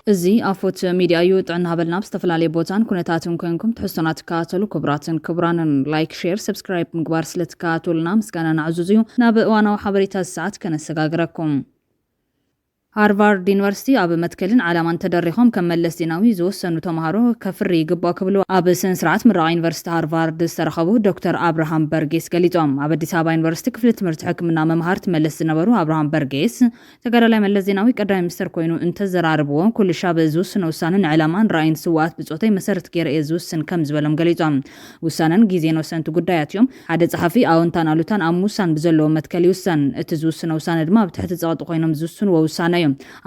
እዚ ኣፎት ሚድያ እዩ ጥዕና ሃበልና ብዝተፈላለየ ቦታን ኩነታትን ኮይንኩም ትሕዝቶና ትከታተሉ ክቡራንን ላይክ ሼር ሰብስክራይብ ምግባር ስለትከታተሉና ምስጋና ንዕዙዝ እዩ ናብ እዋናዊ ሓበሬታ ሰዓት ከነሰጋግረኩም ሃርቫርድ ዩኒቨርሲቲ ኣብ መትከልን ዓላማን ተደሪኾም ከም መለስ ዜናዊ ዝወሰኑ ተምሃሮ ከፍሪ ይግባእ ክብሉ ኣብ ስነ ስርዓት ምረቓ ዩኒቨርሲቲ ሃርቫርድ ዝተረኸቡ ዶክተር አብርሃም በርጌስ ገሊፆም። ኣብ አዲስ አበባ ዩኒቨርሲቲ ክፍሊ ትምህርቲ ሕክምና መምሃር ትመለስ ዝነበሩ አብርሃም በርጌስ ተጋዳላይ መለስ ዜናዊ ቀዳማይ ሚኒስትር ኮይኑ እንተዘራርብዎ ኩሉ ሻብ ዝውስነ ውሳነን ዕላማን ራእይን ስዋኣት ብፆተይ መሰረት ገይረ እየ ዝውስን ከም ዝበሎም ገሊፆም። ውሳነን ግዜን ወሰንቲ ጉዳያት እዮም። ሓደ ጸሓፊ ኣዎንታን ኣሉታን ኣብ ምውሳን ብዘለዎ መትከል ይውሰን። እቲ ዝውስነ ውሳነ ድማ ኣብ ትሕቲ ፀቕጢ ኮይኖም ዝውስንዎ ውሳነ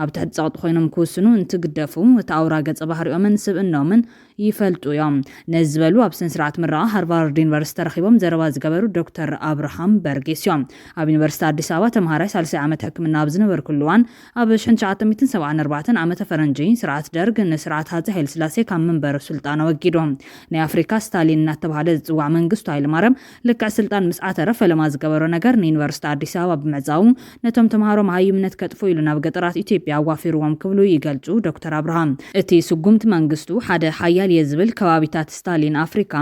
ኣብ ትሕቲ ፀቕጢ ኮይኖም ክውስኑ እንትግደፉ እቲ ኣውራ ገጸ ባህሪኦምን ስብእናኦምን ይፈልጡ እዮም። ነዚ ዝበሉ ኣብ ስነ ስርዓት ምረቓ ሃርቫርድ ዩኒቨርሲቲ ተረኺቦም ዘረባ ዝገበሩ ዶክተር አብርሃም በርጌስ እዮም። ኣብ ዩኒቨርሲቲ አዲስ ኣበባ ተምሃራይ 30 ዓመት ሕክምና ኣብ ዝነበርኩሉ እዋን ኣብ 1974 ዓመተ ፈረንጂ ስርዓት ደርግ ንስርዓት ሃፀይ ሃይለስላሴ ካብ መንበረ ስልጣን ወጊዶም ናይ ኣፍሪካ ስታሊን እናተባሃለ ዝፅዋዕ መንግስቱ ሃይለማርያም ልክዕ ስልጣን ምስ ዓተረ ፈለማ ዝገበሮ ነገር ንዩኒቨርሲቲ አዲስ ኣበባ ብምዕፃው ነቶም ተምሃሮ መሃይምነት ከጥፎ ኢሉ ናብ ገጠራት ኢትዮጵያ ኣዋፊርዎም ክብሉ ይገልጹ ዶክተር አብርሃም። እቲ ስጉምቲ መንግስቱ ሓደ ሓያል የዝብል ከባቢታት ስታሊን አፍሪካ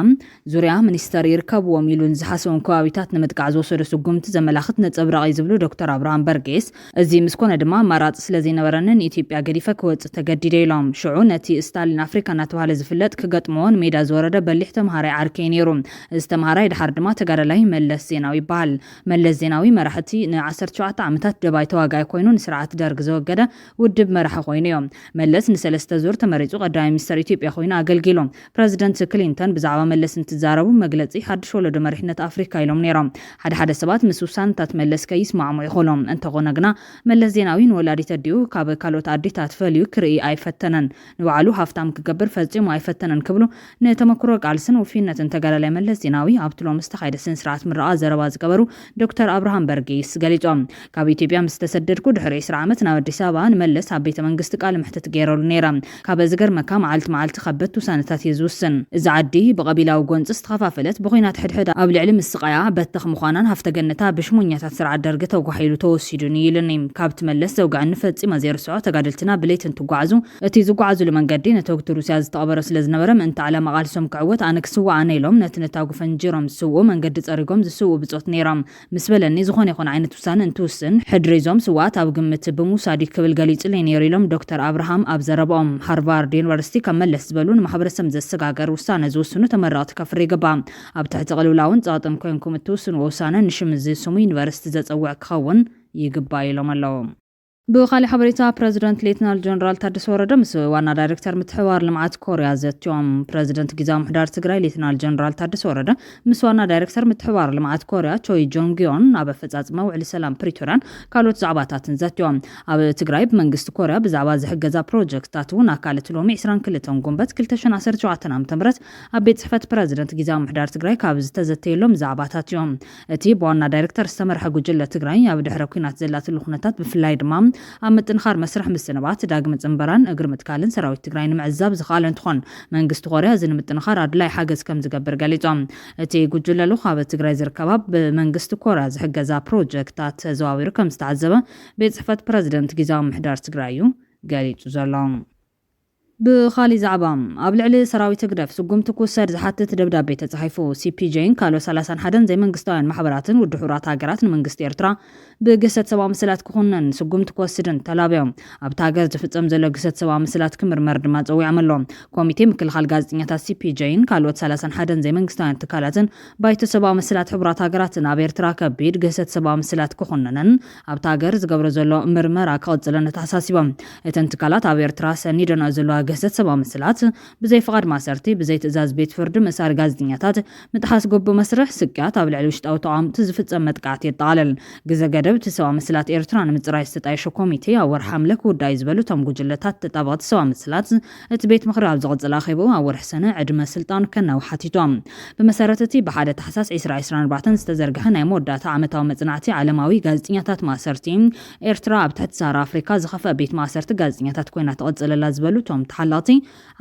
ዙርያ ሚኒስተር ይርከብዎም ኢሉን ዝሓሰቦም ከባቢታት ንምጥቃዕ ዝወሰደ ስጉምቲ ዘመላኽት ነፀብራቕ ዝብሉ ዶክተር አብርሃም በርጌስ እዚ ምስኮነ ድማ ማራፂ ስለዘይነበረንን ኢትዮጵያ ገዲፈ ክወፅእ ተገዲደ ኢሎም። ሽዑ ነቲ ስታሊን አፍሪካ እናተባሃለ ዝፍለጥ ክገጥሞን ሜዳ ዝወረደ በሊሕ ተምሃራይ ዓርከይ ነይሩ። እዚ ተምሃራይ ድሓር ድማ ተጋዳላይ መለስ ዜናዊ ይበሃል። መለስ ዜናዊ መራሕቲ ን17 ዓመታት ደባይ ተዋጋይ ኮይኑ ንስርዓት ደርግ ዘወገደ ውድብ መራሒ ኮይኑ እዮም። መለስ ን3 ዙር ተመሪፁ ቀዳማይ ሚኒስትር ኢትዮጵያ ኮይኑ አገልጊሎም። ፕሬዚደንት ክሊንተን ብዛዕባ መለስ እንትዛረቡ መግለፂ ሓድሽ ወለዶ መሪሕነት አፍሪካ ኢሎም ነይሮም። ሓደ ሰባት ምስ ውሳነታት መለስ ከይስማዕምዑ ይኽእሎም። እንተኾነ ግና መለስ ዜናዊ ንወላዲት ኣዲኡ ካብ ካልኦት ኣዴታት ፈልዩ ክርኢ ኣይፈተነን፣ ንባዕሉ ሃፍታም ክገብር ፈፂሙ ኣይፈተነን ክብሉ ንተመክሮ ቃልስን ውፊነትን ተጋዳላይ መለስ ዜናዊ ኣብቲ ሎሚ ዝተኻየደ ስነ ስርዓት ምረቓ ዘረባ ዝገበሩ ዶክተር አብርሃም በርጌስ ገሊፆም። ካብ ኢትዮጵያ ምስ ተሰደድኩ ድሕሪ 20 ዓመት ናብ አዲስ ኣበባ ንመለስ ኣብ ቤተ መንግስቲ ቃል ምሕተት ገይረሉ ነይራ። ካብ ዝገርመካ መዓልቲ ከበድቲ ውሳነታት የዝውስን። እዚ ዓዲ ብቐቢላዊ ጎንፂ ዝተኸፋፈለት ብኹናት ሕድሕድ ኣብ ልዕሊ ምስቃያ በተኽ ምዃናን ሃፍተገነታ ብሽሙኛታት ስርዓት ደርጊ ተጓሒሉ ተወሲዱን ይብልኒ። ካብቲ መለስ ዘውግዕኒ ፈፂማ ዘይርስዖ ተጋደልትና ብለይት እንትጓዓዙ እቲ ዝጓዓዙሉ መንገዲ ነተወግቲ ሩስያ ዝተቐበረ ስለዝነበረ ምእንቲ ዓላማ ቃልሶም ክዕወት ኣነ ክስዋዕ ኣነ ኢሎም ነቲ ነታጉ ፈንጂሮም ዝስውኡ መንገዲ ፀሪጎም ዝስውኡ ብፆት ነይሮም። ምስ በለኒ ዝኾነ ይኹን ዓይነት ውሳነ እንትውስን ሕድሪዞም ስዋኣት ኣብ ግምት ብምውሳድ ክብል ገሊጹለይ ነይሩ ኢሎም ዶክተር አብርሃም ኣብ ዘረባኦም። ሃርቫርድ ዩኒቨርሲቲ ካብ መለስ ዝበሉ ንማሕበረሰብ ዘሰጋገር ውሳነ ዝውስኑ ተመረቕቲ ከፍሪ ይግባእ። ኣብ ትሕቲ ቅልውላውን ፀቕጥን ኮይንኩም እትውስንዎ ውሳነ ንሽም ዝስሙ ዩኒቨርሲቲ ዘፀውዕ ክኸውን ይግባእ ኢሎም ኣለዉ። ብኻሊእ ሓበሬታ ፕሬዚደንት ሌተናል ጀነራል ታደሰ ወረደ ምስ ዋና ዳይሬክተር ምትሕብባር ልምዓት ኮርያ ዘትዮም። ፕሬዚደንት ጊዜያዊ ምሕዳር ትግራይ ሌተናል ጀነራል ታደሰ ወረደ ምስ ዋና ዳይሬክተር ምትሕብባር ልምዓት ኮርያ ቾይ ጆንግዮን ኣብ ኣፈጻጽመ ውዕሊ ሰላም ፕሪቶሪያን ካልኦት ዛዕባታትን ዘትዮም። ኣብ ትግራይ ብመንግስቲ ኮርያ ብዛዕባ ዝሕገዛ ፕሮጀክትታት እውን ኣካልት ሎሚ 22 ጉንበት 2017 ዓ.ም ኣብ ቤት ጽሕፈት ፕሬዚደንት ጊዜያዊ ምሕዳር ትግራይ ካብ ዝተዘተየሎም ዛዕባታት እዮም። እቲ ብዋና ዳይሬክተር ዝተመርሐ ጉጅለ ትግራይ ኣብ ድሕረ ኩናት ዘላትሉ ኩነታት ብፍላይ ድማ ኣብ ምጥንኻር መስርሕ ምዝንባት ዳግም ጽንበራን እግር ምትካልን ሰራዊት ትግራይ ንምዕዛብ ዝኽኣል እንትኾን መንግስቲ ኮርያ እዚ ንምጥንኻር ኣድላይ ሓገዝ ከም ዝገብር ገሊፆም። እቲ ጉጅለ ኣብ ትግራይ ዝርከባ ብመንግስቲ ኮርያ ዝሕገዛ ፕሮጀክትታት ተዘዋዊሩ ከም ዝተዓዘበ ቤት ጽሕፈት ፕሬዚደንት ጊዜያዊ ምሕዳር ትግራይ ገሊጹ ዘሎ። ብኻሊእ ዛዕባ ኣብ ልዕሊ ሰራዊት ግደፍ ስጉምቲ ክውሰድ ዝሓትት ደብዳቤ ተጻሒፉ ሲፒጄን ካልኦት 31 ዘይመንግስታውያን ማሕበራትን ውድብ ሕብራት ሃገራት ንመንግስቲ ኤርትራ ብግሰት ሰብኣዊ ምስላት ክኹነን ስጉምቲ ክወስድን ተላብዮም። ኣብቲ ሃገር ዝፍጸም ዘሎ ግሰት ሰብኣዊ ምስላት ክምርመር ድማ ፀዊዖም ኣሎ። ኮሚቴ ምክልኻል ጋዜጠኛታት ሲፒጄን ካልኦት 31 ዘይመንግስታውያን ትካላትን ባይቶ ሰብኣዊ ምስላት ሕብራት ሃገራትን ኣብ ኤርትራ ከቢድ ግሰት ሰብኣዊ ምስላት ክኹነንን ኣብቲ ሃገር ዝገብሮ ዘሎ ምርመራ ክቕፅልን ተሓሳሲቦም። እተን ትካላት ኣብ ኤርትራ ሰኒደንኦ ዘለዋ ግሰት ሰብኣዊ ምስላት ብዘይ ፍቓድ ማሰርቲ ብዘይ ትእዛዝ ቤት ፍርዲ ምእሳር ጋዜጠኛታት ምጥሓስ ጎቦ መስርሕ ስቅያት ኣብ ልዕሊ ውሽጣዊ ተቃውምቲ ዝፍጸም መጥቃዕቲ የጠቓልል። ግዘ ገደብ እቲ ሰብኣዊ ምስላት ኤርትራ ንምፅራይ ዝተጣየሸ ኮሚቴ ኣብ ወርሒ ሓምለ ክውዳይ ዝበሉ እቶም ጉጅለታት ተጣበቕቲ ሰብኣዊ ምስላት እቲ ቤት ምክሪ ኣብ ዝቕፅል ኣኼቡ ኣብ ወርሒ ሰነ ዕድመ ስልጣን ከናውሕ ሓቲቶም። ብመሰረት እቲ ብሓደ ታሕሳስ 2024 ዝተዘርግሐ ናይ መወዳእታ ዓመታዊ መጽናዕቲ ዓለማዊ ጋዜጠኛታት ማሰርቲ ኤርትራ ኣብ ትሕቲ ሳህራ ኣፍሪካ ዝኸፍአ ቤት ማሰርቲ ጋዜጠኛታት ኮይና ትቕፅለላ ዝበሉ እቶም ተሓላቲ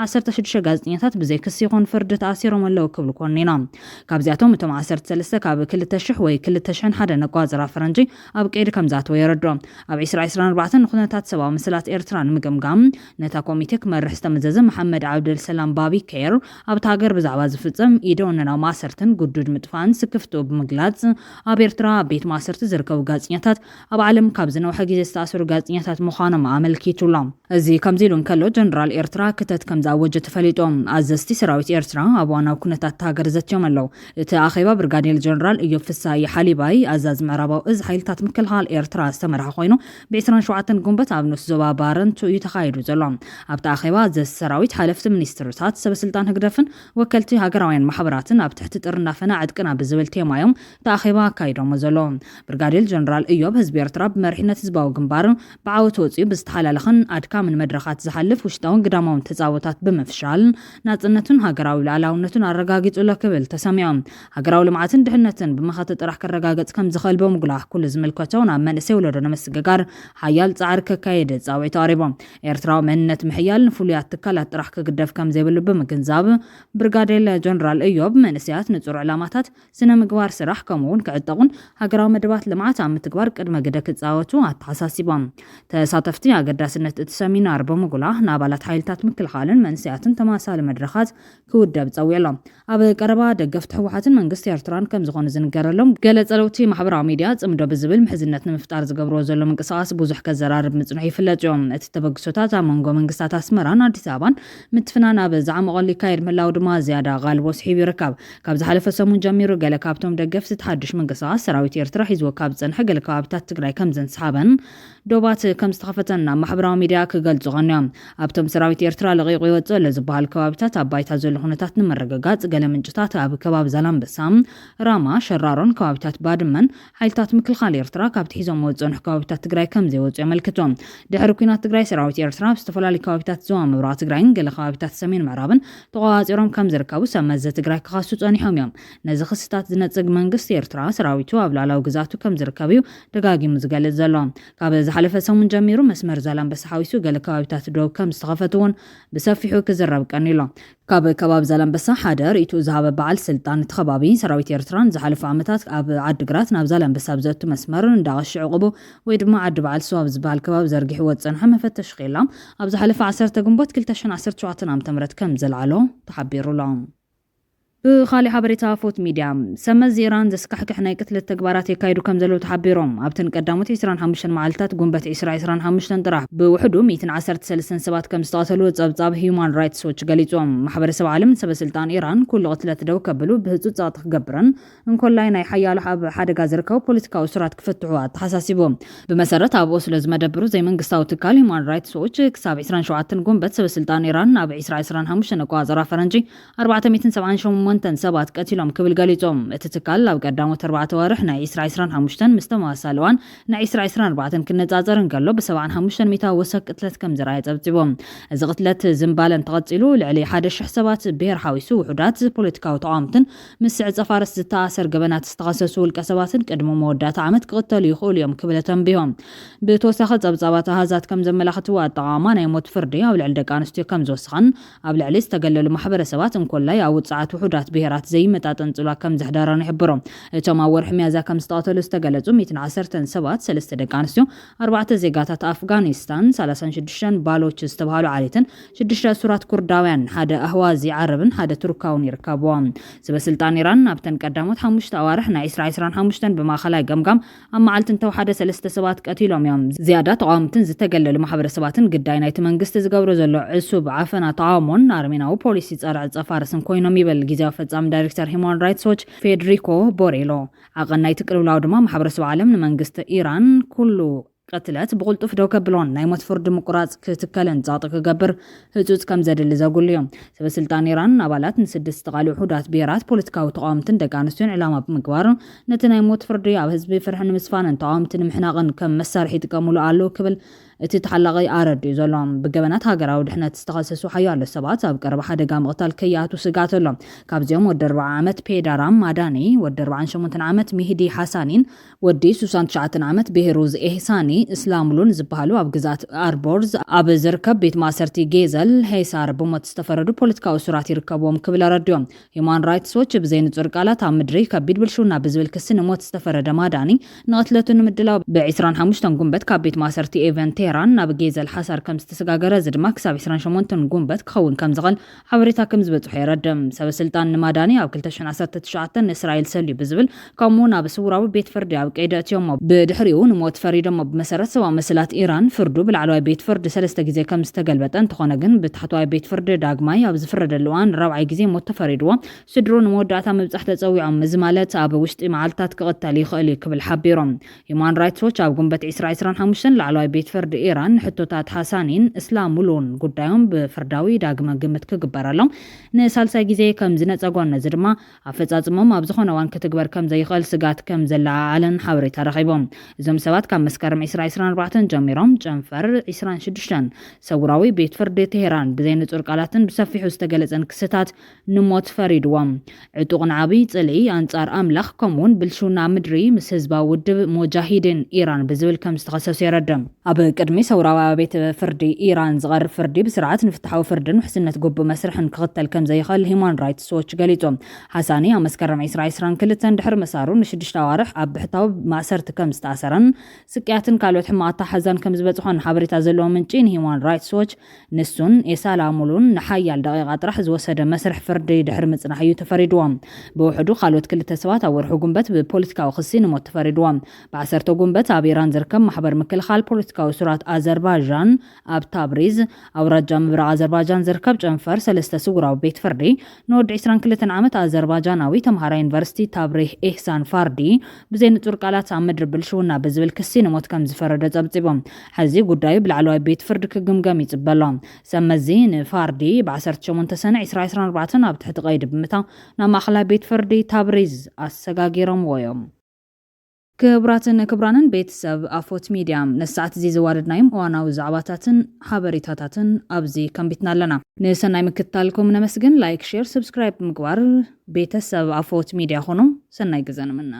16 ጋዜጠኛታት ብዘይ ክስ ይኹን ፍርዲ ተኣሲሮም ኣለዉ ክብሉ ኮኒኖም ካብዚኣቶም እቶም 13 ካብ 2000 ወይ 2001 ነቋፅራ ፈረንጂ ኣብ ቀይዲ ከም ዝኣተው የረድኦም ኣብ 2024 ንኹነታት ሰብኣዊ ምስላት ኤርትራ ንምግምጋም ነታ ኮሚቴ ክመርሕ ዝተመዘዘ መሐመድ ዓብደል ሰላም ባቢ ከይር ኣብታ ሃገር ብዛዕባ ዝፍጸም ኢደወነናዊ ማሰርትን ጉዱድ ምጥፋእን ስክፍቱ ብምግላጽ ኣብ ኤርትራ ቤት ማሰርቲ ዝርከቡ ጋዜጠኛታት ኣብ ዓለም ካብ ዝነውሐ ግዜ ዝተኣሰሩ ጋዜጠኛታት ምዃኖም ኣመልኪቱሎም እዚ ከምዚ ኢሉ እንከሎ ጀነራል ኤርትራ ክተት ከም ዝኣወጀ ተፈሊጦም ኣዘዝቲ ሰራዊት ኤርትራ ኣብ ዋናው ኩነታት ሃገር ዘትዮም ኣለዉ እቲ ኣኼባ ብርጋዴር ጀነራል እዮብ ፍሳይ ሓሊባይ ኣዛዝ ምዕራባዊ እዝ ሓይልታት ምክልኻል ኤርትራ ዝተመርሐ ኮይኑ ብ27 ጉንበት ኣብ ንስ ዞባ ባረንቱ እዩ ተኻይዱ ዘሎ ኣብቲ ኣኼባ ኣዘዝቲ ሰራዊት ሓለፍቲ ሚኒስትርታት ሰበስልጣን ህግደፍን ወከልቲ ሃገራውያን ማሕበራትን ኣብ ትሕቲ ጥርናፈና ዕድቅና ብዝብል ቴማ እዮም ተኣኼባ ኣካይዶሞ ዘሎ ብርጋዴር ጀነራል እዮብ ህዝቢ ኤርትራ ብመሪሕነት ህዝባዊ ግንባር ብዓወት ወፂኡ ብዝተሓላለኸን ኣድካምን መድረኻት ዝሓልፍ ውሽጣውን ግዳማውን ተፃወታት ብምፍሻል ናጽነቱን ሃገራዊ ሉዓላውነቱን ኣረጋጊጹሎ ክብል ተሰሚዖም ሃገራዊ ልምዓትን ድሕነትን ብመኸተ ጥራሕ ክረጋገጽ ከም ዝኽእል ብምጉላህ ኩሉ ዝምልከቶ ናብ መንእሰይ ወለዶ ንምስግጋር ሓያል ጻዕሪ ከካየደ ጻውዒቱ ኣቅሪቦም ኤርትራዊ መንነት ምሕያል ንፍሉያት ትካላት ጥራሕ ክግደፍ ከም ዘይብሉ ብምግንዛብ ብርጋዴር ጀነራል እዮብ መንእሰያት ንጹር ዕላማታት ስነ ምግባር ስራሕ ከምኡውን ክዕጠቑን ሃገራዊ መደባት ልምዓት ኣብ ምትግባር ቅድመ ግደ ክጻወቱ ኣተሓሳሲቦም ተሳተፍቲ ኣገዳስነት እቲ ሰሚናር ብምጉላህ ንኣባላት ሓይልታት ምክልኻልን መንእሰያትን ተመሳሳሊ መድረኻት ክውደብ ጸዊዕሎም ኣብ ቀረባ ደገፍቲ ህወሓትን መንግስቲ ኤርትራን ከም ዝኾኑ ዝንገረሎም ገለ ጸለውቲ ማሕበራዊ ሚድያ ጽምዶ ብዝብል ምሕዝነት ንምፍጣር ዝገብርዎ ዘሎ ምንቅስቓስ ብዙሕ ከዘራርብ ምጽንሑ ይፍለጥ እዮም እቲ ተበግሶታት ኣብ መንጎ መንግስታት ኣስመራን ኣዲስ ኣበባን ምትፍናን ኣብ ዝዓመቐሉ ይካየድ ምህላው ድማ ዝያዳ ቃልቦ ስሒቡ ይርከብ ካብ ዝሓለፈ ሰሙን ጀሚሩ ገለ ካብቶም ደገፍቲ ተሓድሽ ምንቅስቓስ ሰራዊት ኤርትራ ሒዝዎ ካብ ዝጸንሐ ገለ ከባቢታት ትግራይ ከም ዘንሰሓበን ዶባት ከም ዝተኸፈተን ኣብ ማሕበራዊ ሚድያ ክገልጹ ቐንዮም ኣብቶም ሰራዊት ኤርትራ ለቒቑ ይወፅእ ኣሎ ዝበሃል ከባቢታት ኣብ ባይታ ዘሎ ኩነታት ንምርግጋጽ ገለ ምንጭታት ኣብ ከባቢ ዛላንበሳ ራማ ሸራሮን ከባቢታት ባድመን ሓይልታት ምክልኻል ኤርትራ ካብቲ ሒዞም ዝጸንሑ ከባቢታት ትግራይ ከም ዘይወፁ የመልክቶም ድሕሪ ኩናት ትግራይ ሰራዊት ኤርትራ ዝተፈላለዩ ከባቢታት ዞባ ምብራቕ ትግራይን ገለ ከባቢታት ሰሜን ምዕራብን ተቆጻጺሮም ከም ዝርከቡ ሰመዘ ትግራይ ክኻሱ ጸኒሖም እዮም ነዚ ክስታት ዝነጽግ መንግስቲ ኤርትራ ሰራዊቱ ኣብ ላዕላዊ ግዛቱ ከም ዝርከብ እዩ ደጋጊሙ ዝገልጽ ዘሎ ካብ ዝሓለፈ ሰሙን ጀሚሩ መስመር ዛላንበሳ ሓዊሱ ገለ ከባቢታት ደቡብ ከም ዝተኸፈቱ እውን ብሰፊሑ ክዝረብ ቀኒሎ ካብ ከባቢ ዛላንበሳ ሓደ ርእይቱ ዝሃበ በዓል ስልጣን ተኸባቢ ሰራዊት ኤርትራን ዝሓለፉ ዓመታት ኣብ ዓዲግራት ናብ ዛላንበሳ ብዘቱ መስመር እንዳቐሽዑ ቅቡ ወይ ድማ ዓዲ በዓል ሰዋብ ዝበሃል ከባቢ ዘርጊሑ ወፀንሐ መፈተሽ ኺላም ኣብ ዝሓለፈ 10 ግንቦት 2017 ዓ.ም ከም ዘለዓሎ ተሓቢሩሎም ብኻሊእ ሓበሬታ ፎት ሚድያ ሰመዝ ኢራን ዘስካሕክሕ ናይ ቅትለት ተግባራት የካይዱ ከም ዘለዉ ተሓቢሮም ኣብተን ቀዳሞት 25 መዓልትታት ጉንበት 2025 ጥራሕ ብውሕዱ 113 ሰባት ከም ዝተቐተሉ ጸብጻብ ሂዩማን ራይትስ ዎች ገሊጾም ማሕበረሰብ ዓለም ሰበስልጣን ኢራን ኩሉ ቅትለት ደው ከብሉ ብህፁፅ ጸቕጢ ክገብረን እንኮላይ ናይ ሓያሉ ኣብ ሓደጋ ዝርከቡ ፖለቲካዊ ስራት ክፍትሑ ኣተሓሳሲቦም ብመሰረት ኣብ ኦስሎ ዝመደብሩ ዘይመንግስታዊ ትካል ሂዩማን ራይትስ ዎች ክሳብ 27 ጉንበት ሰበስልጣን ኢራን ኣብ 2025 ነቋፅራ ፈረንጂ 478 ሰባት ቀቲሎም ክብል ገሊጾም እቲ ትካል ኣብ ቀዳሞት 4 ወርሕ ናይ 2025 ምስ ተመሳሳሊ እዋን ናይ 2024 ክነጻጸር እንከሎ ብ75 ሚታ ወሰኽ ቅትለት ከም ዝረኣየ ጸብጺቦም እዚ ቅትለት ዝምባለን ተቐጺሉ ልዕሊ 1,000 ሰባት ብሄር ሓዊሱ ውሑዳት ፖለቲካዊ ተቃውምትን ምስ ዕፀ ፋርስ ዝተኣሰር ገበናት ዝተኸሰሱ ውልቀ ሰባትን ቅድሚ መወዳእታ ዓመት ክቕተሉ ይኽእሉ እዮም ክብል ተንቢሆም ብተወሳኺ ጸብጻባት ኣሃዛት ከም ዘመላኽትዎ ኣጠቓቕማ ናይ ሞት ፍርዲ ኣብ ልዕሊ ደቂ ኣንስትዮ ከም ዝወስኻን ኣብ ልዕሊ ዝተገለሉ ማሕበረሰባት እንኮላይ ኣብ ውፅዓት ውሑዳት ብሄራት ዘይመጣጠን ጽልዋ ከም ዝሕደራን ይሕብሮም እቶም ኣብ ወርሒ ሚያዝያ ከም ዝተቐተሉ ዝተገለጹ 110 ሰባት 3 ደቂ ኣንስትዮ 4 ዜጋታት ኣፍጋኒስታን 36 ባሎች ዝተባሃሉ ዓሌትን 6 ሱራት ኩርዳውያን ሓደ ኣህዋዚ ዓረብን ሓደ ቱርካውን ይርከብዎም ሰበስልጣን ኢራን ኣብተን ቀዳሞት 5 ኣዋርሕ ናይ 2025 ብማእኸላይ ገምጋም ኣብ መዓልትን ተወሓደ 3 ሰባት ቀቲሎም እዮም ዝያዳ ተቃውምትን ዝተገለሉ ማሕበረሰባትን ግዳይ ናይቲ መንግስቲ ዝገብሮ ዘሎ ዕሱብ ዓፈና ተቃውሞን ኣርሜናዊ ፖሊሲ ጸረ ዕፀ ፋርስን ኮይኖም ይብል ጊዜያዊ ፈጻሚ ዳይሬክተር ሂዩማን ራይትስ ዎች ፌዴሪኮ ቦሬሎ ዓቐናይ ትቅልውላው ድማ ማሕበረሰብ ዓለም ንመንግስቲ ኢራን ኩሉ ቅትለት ብቁልጡፍ ደው ከብሎን ናይ ሞት ፍርዲ ምቁራጽ ክትከለን ጻዕጢ ክገብር ህጹጽ ከም ዘድሊ ዘጉሉ እዮም ሰበስልጣን ኢራን ኣባላት ንስድስት ተቓልዑ ውሑዳት ብሄራት ፖለቲካዊ ተቃውምትን ደቂ ኣንስትዮን ዕላማ ብምግባር ነቲ ናይ ሞት ፍርዲ ኣብ ህዝቢ ፍርሒ ንምስፋንን ተቃውምቲ ንምሕናቕን ከም መሳርሒ ይጥቀምሉ ኣለዉ ክብል እቲ ተሓላቒ ኣረዲኡ ዘሎም ብገበናት ሃገራዊ ድሕነት ዝተኸሰሱ ሓያሎ ሰባት ኣብ ቀረባ ሓደጋ ምቕታል ከይኣቱ ስጋት ኣሎ ካብዚኦም ወዲ 40 ዓመት ፔዳራም ማዳኒ ወዲ 48 ዓመት ሚህዲ ሓሳኒን ወዲ 69 ዓመት ብሄሩዝ ኤህሳኒ እስላምሉን ዝበሃሉ ኣብ ግዛት ኣርቦርዝ ኣብ ዝርከብ ቤት ማሰርቲ ጌዘል ሄሳር ብሞት ዝተፈረዱ ፖለቲካዊ ሱራት ይርከብዎም ክብል ረድዮም ሂማን ራይትስ ዎች ብዘይ ንጹር ቃላት ኣብ ምድሪ ከቢድ ብልሹና ብዝብል ክስ ንሞት ዝተፈረደ ማዳኒ ንቅትለቱ ንምድላው ብ25 ጉንበት ካብ ቤት ማሰርቲ ኤቨን ቴራን ናብ ጌዘል ሓሳር ከም ዝተሰጋገረ ዝድማ ክሳብ 28 ጉንበት ክኸውን ከም ዝኽእል ሓበሬታ ከም ዝበጽሑ ይረድም ሰበስልጣን ንማዳኒ ኣብ 2019 ንእስራኤል ሰልዩ ብዝብል ከምኡ ናብ ስውራዊ ቤት ፍርዲ ኣብ ቀይደትዮም ብድሕሪኡ ንሞት ፈሪዶም ብመሰረት ሰብኣዊ መሰላት ኢራን ፍርዱ ብላዕለዋይ ቤት ፍርዲ 3 ግዜ ከም ዝተገልበጠ እንተኾነ ግን ብታሕተዋይ ቤት ፍርዲ ዳግማይ ኣብ ዝፍረደሉ እዋን ራብዓይ ግዜ ሞት ተፈሪድዎ ስድሩ ንመወዳእታ ምብጻሕ ተጸዊዖም እዚ ማለት ኣብ ውሽጢ መዓልታት ክቕተል ይኽእል ክብል ሓቢሮም ሂማን ራይትስ ዎች ኣብ ጉንበት 2025 ላዕለዋይ ቤት ፍርዲ ኢራን ሕቶታት ሓሳኒን እስላም ሙሉን ጉዳዮም ብፍርዳዊ ዳግመ ግምት ክግበረሎም ንሳልሳይ ግዜ ከም ዝነጸጎን ነዚ ድማ ኣፈጻጽሞም ኣብ ዝኾነ እዋን ክትግበር ከም ዘይኽእል ስጋት ከም ዘለዓለን ሓበሬታ ረኺቦም እዞም ሰባት ካብ መስከረም 2024 ጀሚሮም ጨንፈር 26 ሰውራዊ ቤት ፍርዲ ቴሄራን ብዘይ ንጹር ቃላትን ብሰፊሑ ዝተገለጸን ክስታት ንሞት ፈሪድዎም ዕጡቕን ዓብይ ጽልኢ ኣንጻር ኣምላኽ ከምኡውን ብልሹና ምድሪ ምስ ህዝባዊ ውድብ ሙጃሂድን ኢራን ብዝብል ከም ዝተኸሰሱ የረድም ኣብ ቅድሚ ሰውራዊ ቤት ፍርዲ ኢራን ዝቐርብ ፍርዲ ብስርዓት ንፍትሓዊ ፍርድን ውሕስነት ግቡእ መስርሕን ክኽተል ከም ዘይኽእል ሂማን ራይትስ ዎች ገሊጾም ሓሳኒ ኣብ መስከረም 2022 ድሕሪ መሳሩ ን6 ኣዋርሕ ኣብ ብሕታዊ ማእሰርቲ ከም ዝተኣሰረን ስቅያትን ካልኦት ሕማቅ ኣተሓዛን ከም ዝበጽሖን ሓበሬታ ዘለዎ ምንጪ ንሂማን ራይትስ ዎች ንሱን የሰላሙሉን ንሓያል ደቂቓ ጥራሕ ዝወሰደ መስርሕ ፍርዲ ድሕሪ ምጽናሕ እዩ ተፈሪድዎም ብውሕዱ ካልኦት ክልተ ሰባት ኣብ ወርሒ ጉንበት ብፖለቲካዊ ክሲ ንሞት ተፈሪድዎም ብዓሰርተ ጉንበት ኣብ ኢራን ዝርከብ ማሕበር ምክልኻል ፖለቲካዊ ሱራት ኣዘርባይጃን ኣብ ታብሪዝ ኣውራጃ ምብራቕ ኣዘርባይጃን ዝርከብ ጨንፈር 3 ስውራዊ ቤት ፍርዲ ንወዲ 22 ዓመት ኣዘርባይጃናዊ ተምሃራይ ዩኒቨርሲቲ ታብሪህ ኤህሳን ፋርዲ ብዘይ ንጹር ቃላት ኣብ ምድሪ ብልሹና ብዝብል ክሲ ንሞት ከም ዝፈረደ ጸብጺቦም ሕዚ ጉዳዩ ብላዕለዋይ ቤት ፍርዲ ክግምገም ይጽበሎ ሰመዚ ንፋርዲ ብ18 ሰነ 2024 ኣብ ትሕቲ ቀይዲ ብምእታው ናብ ማእኸላይ ቤት ፍርዲ ታብሪዝ ኣሰጋጊሮም እዮም ክብራትን ክብራንን ቤተሰብ ኣፎት ሚድያ ነሰዓት እዚ ዝዋረድናዮም እዋናዊ ዛዕባታትን ሓበሬታታትን ኣብዚ ከምቢትና ኣለና ንሰናይ ምክትታልኩም ነመስግን ላይክ ሼር ሰብስክራይብ ምግባር ቤተሰብ ኣፎት ሚድያ ኾኑ ሰናይ ግዜ ንምና